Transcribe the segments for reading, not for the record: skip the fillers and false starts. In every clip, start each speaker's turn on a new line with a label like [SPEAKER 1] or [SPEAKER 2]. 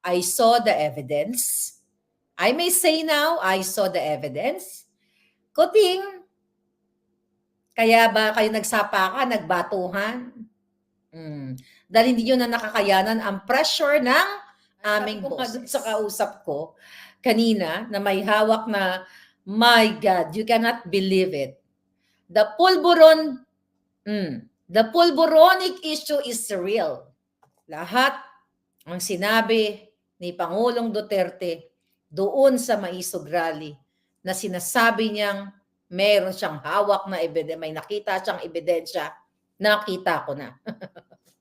[SPEAKER 1] I saw the evidence. I may say now, I saw the evidence. Kuting, kaya ba kayo nagsapakan, nagbatuhan? Dahil hindi nyo na nakakayanan ang pressure ng aming boses. Sa kausap ko kanina na may hawak na, my God, you cannot believe it. The pulboronic issue is real. Lahat ang sinabi ni Pangulong Duterte doon sa Maisog Rally na sinasabi niyang meron siyang hawak na ebidensya, may nakita siyang ebidensya, nakita ko na.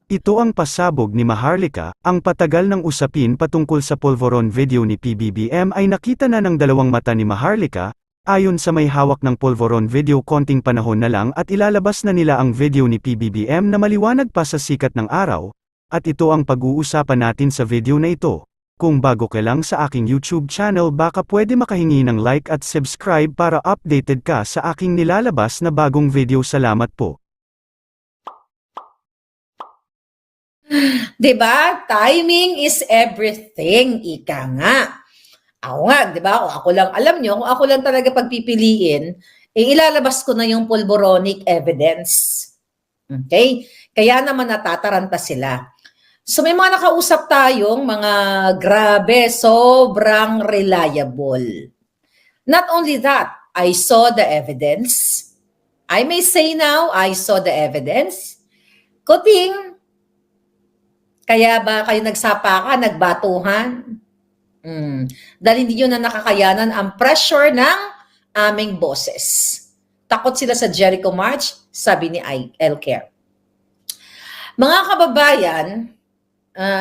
[SPEAKER 2] Ito ang pasabog ni Maharlika. Ang patagal ng usapin patungkol sa Polvoron video ni PBBM ay nakita na ng dalawang mata ni Maharlika. Ayon sa may hawak ng Polvoron video, konting panahon na lang at ilalabas na nila ang video ni PBBM na maliwanag pa sa sikat ng araw. At ito ang pag-uusapan natin sa video na ito. Kung bago ka lang sa aking YouTube channel, baka pwede makahingi ng like at subscribe para updated ka sa aking nilalabas na bagong video. Salamat po.
[SPEAKER 1] Diba? Timing is everything, ika nga. Ako nga, diba? Kung ako lang, alam nyo, kung ako lang talaga pagpipiliin, ilalabas ko na yung pulboronic evidence. Okay? Kaya naman natataranta sila. So may mga nakausap tayong mga grabe, sobrang reliable. Not only that, I saw the evidence. I may say now, I saw the evidence. Kuting, kaya ba kayo nagsapakan, nagbatuhan? Dahil hindi nyo na nakakayanan ang pressure ng aming boses. Takot sila sa Jericho March, sabi ni Elker. Mga kababayan,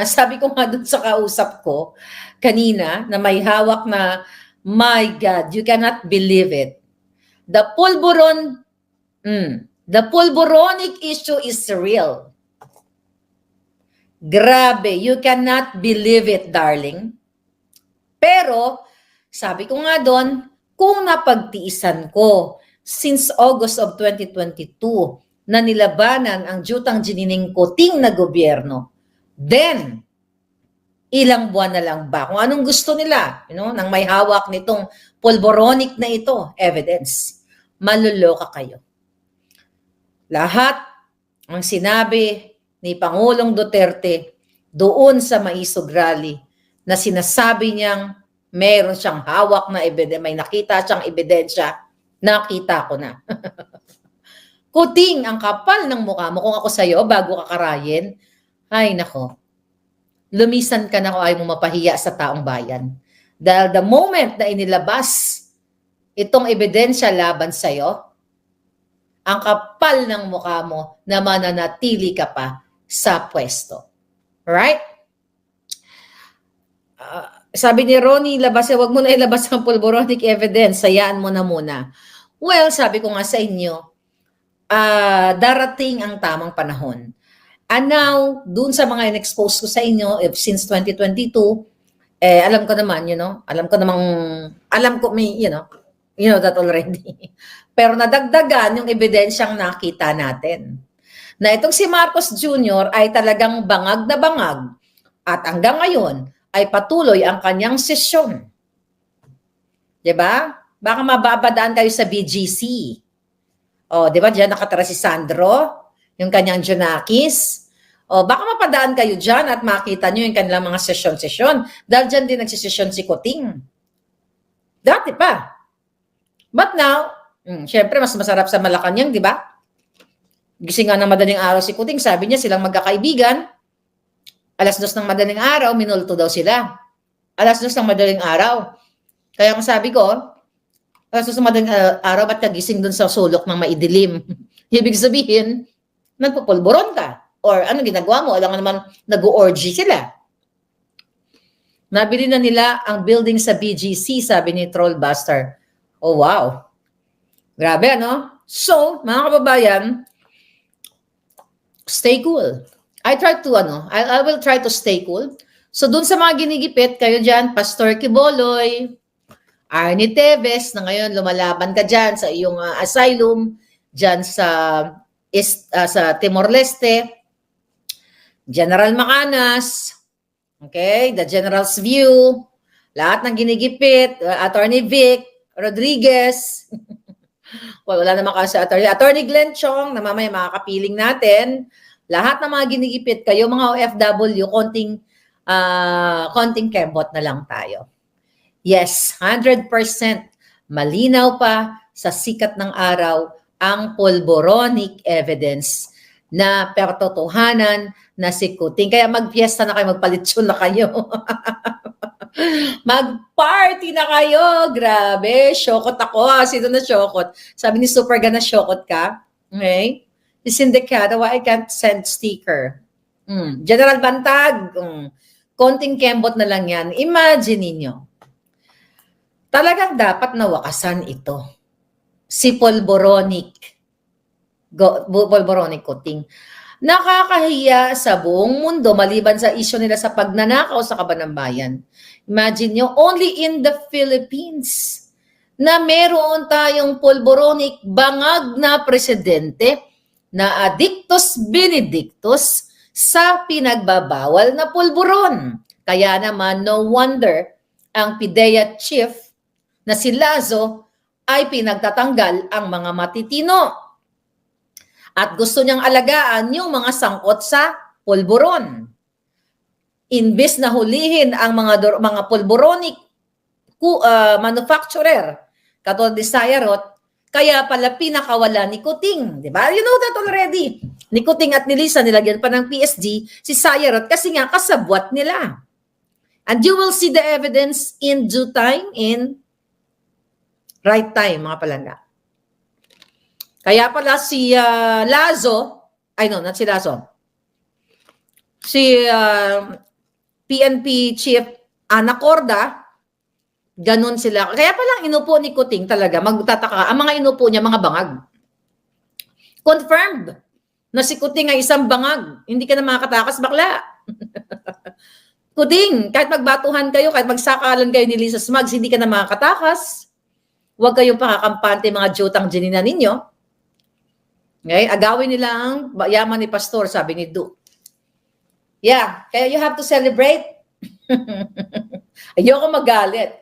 [SPEAKER 1] sabi ko nga dun sa kausap ko kanina na may hawak na, my God, you cannot believe it. The pulboronic issue is real. Grabe, you cannot believe it, darling. Pero, sabi ko nga doon, kung napagtiisan ko since August of 2022 na nilabanan ang jutang jinining kuting na gobyerno, then, ilang buwan na lang ba? Kung anong gusto nila, nang may hawak nitong pulboronic na ito, evidence, maluloka kayo. Lahat ang sinabi ni Pangulong Duterte doon sa Maisog Rally na sinasabi niyang meron siyang hawak na ebidensya, may nakita siyang ebidensya, nakita ko na. Kuting, ang kapal ng mukha mo. Kung ako sa'yo, bago ka karayin, ay nako, lumisan ka na kung ayaw mo mapahiya sa taong bayan. Dahil the moment na inilabas itong ebidensya laban sa'yo, ang kapal ng mukha mo na mananatili ka pa sa pwesto. Right? Sabi ni Ronnie, wag mo na ilabas ang pulboronic evidence, sayaan mo na muna. Well, sabi ko nga sa inyo, darating ang tamang panahon. And now, dun sa mga in-expose ko sa inyo, since 2022, alam ko naman, may, you know that already. Pero nadagdagan yung ebidensyang nakita natin. Na itong si Marcos Jr. ay talagang bangag na bangag at hanggang ngayon ay patuloy ang kanyang sesyon. Diba? Baka mababadaan kayo sa BGC. O, diba? Diyan nakatara si Sandro, yung kanyang Junakis. O, baka mapadaan kayo dyan at makita nyo yung kanilang mga sesyon-sesyon. Dahil dyan din nagsisesyon si Kuting. Dati pa. But now, syempre mas masarap sa Malacanang, di ba? Gising nga ng madaling araw si Kuting, sabi niya silang magkakaibigan. 2:00 ng madaling araw, minulto daw sila. 2:00 ng madaling araw. Kaya ang sabi ko, 2:00 ng madaling araw, ba't kagising dun sa sulok ng maidilim? Ibig sabihin, nagpupulburon ka. Or ano ginagawa mo? Alam nga naman, nag-orgy sila. Nabili na nila ang building sa BGC, sabi ni Trollbuster. Oh, wow. Grabe, ano? So, mga kababayan, stay cool. I will try to stay cool. So, dun sa mga ginigipit, kayo dyan, Pastor Kiboloy, Arnie Teves, na ngayon lumalaban ka dyan sa iyong asylum, dyan sa Timor-Leste, General Macanas, Okay? The General's View, lahat ng ginigipit, Attorney Vic Rodriguez, well, wala naman kasi Attorney Glenn Chong, na mamaya makakapiling natin, lahat ng mga ginigipit kayo, mga OFW, konting kembot na lang tayo. Yes, 100% malinaw pa sa sikat ng araw ang polboronic evidence na pertotohanan na si Kuting. Kaya magpiesta na kayo, magpalitsyon na kayo. Mag-party na kayo. Grabe, syokot ako. Sino na syokot? Sabi ni Superga na syokot ka. Okay? Si Sindicata, why I can't send sticker? General Bantag, konting kembot na lang yan. Imagine ninyo. Talagang dapat nawakasan ito. Si Polboronic Kuting. Nakakahiya sa buong mundo maliban sa isyu nila sa pagnanakaw sa kaban ng bayan. Imagine nyo, only in the Philippines na meron tayong Polboronic bangag na presidente na addictus benedictus sa pinagbabawal na pulburon. Kaya naman, no wonder ang PIDEA chief na si Lazo ay pinagtatanggal ang mga matitino. At gusto niyang alagaan yung mga sangkot sa pulburon. Imbes na hulihin ang mga pulboronic manufacturer, katulad ni Sayarot, kaya pala pinakawala ni Kuting. Diba? You know that already. Ni Kuting at ni Lisa, nilagyan pa ng PSG, si Sayarot, kasi nga kasabwat nila. And you will see the evidence in due time, in right time, mga palangga. Kaya pala si Lazo, not si Lazo, si PNP Chief Anacorda, ganun sila. Kaya pala inupo ni Kuting talaga, magtataka, ang mga inupo niya, mga bangag. Confirmed na si Kuting ay isang bangag. Hindi ka na makakatakas, bakla. Kuting, kahit magbatuhan kayo, kahit magsakalan kayo ni Lisa Smugs, hindi ka na makakatakas. Huwag kayong pakakampante mga jutang ginina ninyo. Okay? Agawin nila ang yaman ni Pastor, sabi ni Du. Yeah, kaya you have to celebrate. Ayoko magalit,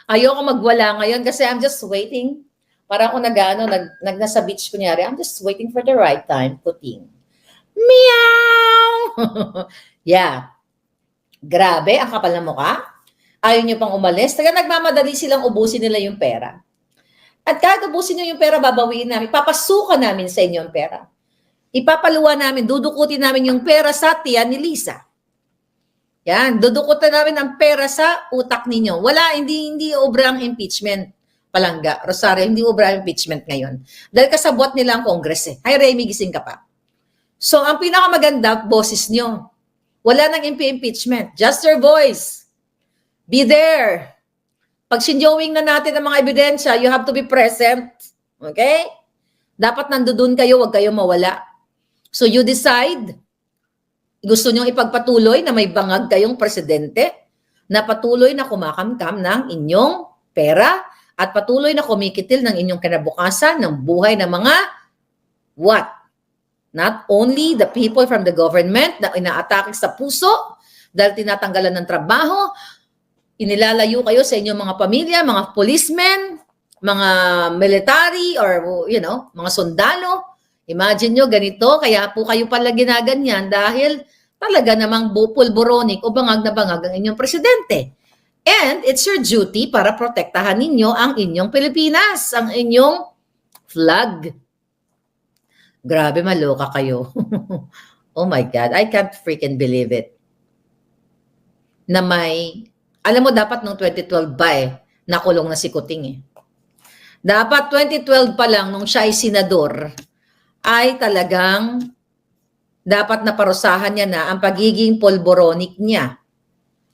[SPEAKER 1] Ayoko magwala ngayon kasi I'm just waiting. Para ako nasa beach kunyari, I'm just waiting for the right time, Kuting. Meow! Yeah. Grabe, ang kapal na mukha. Ayaw nyo pang umalis. Nagmamadali silang ubusin nila yung pera. At kahit ubusin nyo yung pera, babawiin namin. Papasukan namin sa inyo ang pera. Ipapaluwa namin, dudukutin namin yung pera sa tiyan ni Lisa. Yan, dudukutin namin ang pera sa utak ninyo. Wala, hindi obrang impeachment. Palangga, Rosario, hindi obrang impeachment ngayon. Dahil kasabwat nila ang Congress Hi, Remy, gising ka pa. So, ang pinakamaganda, boses nyo. Wala nang impeachment. Just your voice. Be there. Pag sinjowing na natin ang mga ebidensya, you have to be present. Okay? Dapat nandoon kayo, huwag kayong mawala. So you decide, gusto nyo ipagpatuloy na may bangag kayong presidente na patuloy na kumakamkam ng inyong pera at patuloy na kumikitil ng inyong kinabukasan ng buhay ng mga what? Not only the people from the government na inaatake sa puso dahil tinatanggalan ng trabaho, inilalayo kayo sa inyong mga pamilya, mga policemen, mga military or mga sundalo. Imagine nyo ganito, kaya po kayo pala ginaganyan dahil talaga namang pulboronic o bangag na bangag ang inyong presidente. And it's your duty para protektahan ninyo ang inyong Pilipinas, ang inyong flag. Grabe, maloka kayo. Oh my God, I can't freaking believe it. Na alam mo dapat nung 2012 ba nakulong na si Kuting Dapat 2012 pa lang nung siya ay senador, ay talagang dapat naparusahan niya na ang pagiging polboronic niya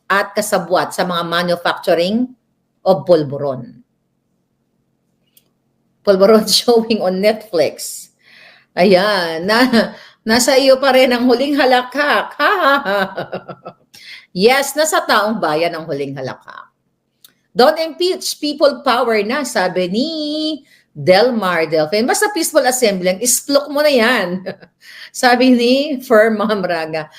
[SPEAKER 1] at kasabwat sa mga manufacturing of polboron. Polboron showing on Netflix. Ayan, nasa iyo pa rin ang huling halakhak. Yes, nasa taong bayan ang huling halakhak. Don't impeach, people power na, sabi ni Del Mar, Delphine. Basta peaceful assembly, isplok mo na yan. Sabi ni Firm Ma'am Raga.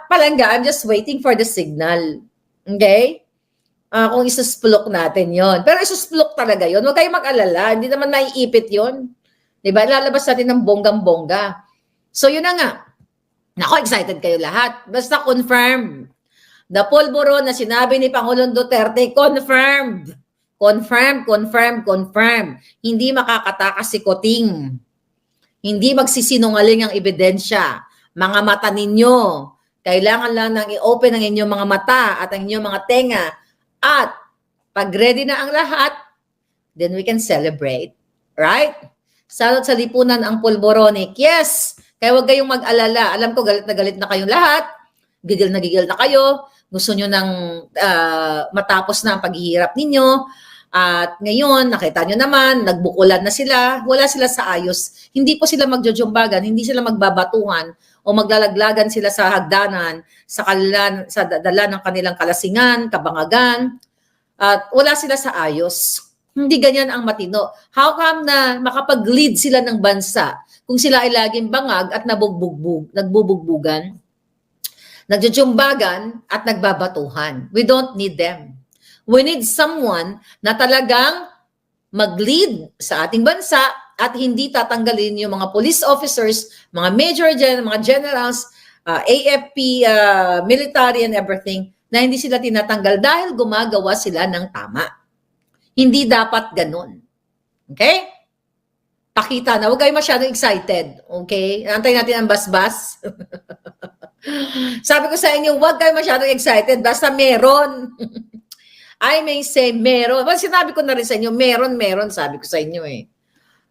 [SPEAKER 1] Palangga, I'm just waiting for the signal. Okay? Kung isusplok natin yon. Pero isusplok talaga yon. Huwag kayong mag-alala. Hindi naman naiipit yon. Diba? Lalabas natin ng bonggang-bongga. So yun na nga. Nako, excited kayo lahat. Basta confirm. The pulburon na sinabi ni Pangulong Duterte, confirmed. Confirm. Hindi makakatakas si Kuting. Hindi magsisinungaling ang ebidensya. Mga mata ninyo. Kailangan lang nang i-open ang inyong mga mata at ang inyong mga tenga. At pag ready na ang lahat, then we can celebrate. Right? Salot sa lipunan ang pulboronic. Yes! Kaya huwag kayong mag-alala. Alam ko galit na kayong lahat. Gigil na kayo. Gusto nyo nang matapos na ang paghihirap ninyo. At ngayon, nakita nyo naman, nagbukulan na sila. Wala sila sa ayos. Hindi po sila magjojombagan. Hindi sila magbabatuhan o maglalaglagan sila sa hagdanan, sa dala ng kanilang kalasingan, kabangagan. At wala sila sa ayos. Hindi ganyan ang matino. How come na makapag-lead sila ng bansa kung sila ay laging bangag at nagbubugbugan, nagjojombagan at nagbabatuhan? We don't need them. We need someone na talagang mag-lead sa ating bansa at hindi tatanggalin yung mga police officers, mga major general, mga generals, AFP, military and everything, na hindi sila tinatanggal dahil gumagawa sila ng tama. Hindi dapat ganun. Okay? Pakita na. Huwag kayo masyadong excited. Okay? Antayin natin ang basbas. Sabi ko sa inyo, huwag kayo masyadong excited. Basta meron. I may say meron. Well, sinabi ko na rin sa inyo, meron, sabi ko sa inyo eh.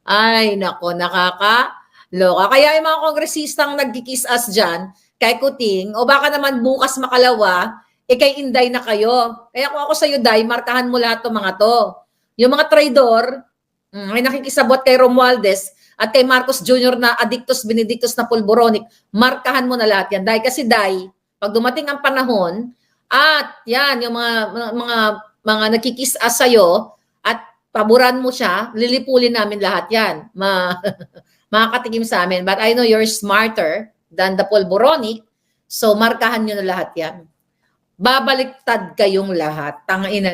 [SPEAKER 1] Ay, nako, nakakaloka. Kaya yung mga kongresistang nagkikis-as dyan, kay Kuting, o baka naman bukas makalawa, kay Inday na kayo. Kaya kung ako sa iyo, Day, markahan mo lahat ng mga to. Yung mga traidor, may nakikisabot kay Romualdez at kay Marcos Jr. na addictus benedictus na pulboronic, markahan mo na lahat yan. Dahil kasi, Day, pag dumating ang panahon, at yan, yung mga nakikis-as sa'yo at paboran mo siya, lilipulin namin lahat yan. Makakatikim sa amin. But I know you're smarter than the pulboronic, so markahan nyo na lahat yan. Babaliktad kayong lahat. Tangina.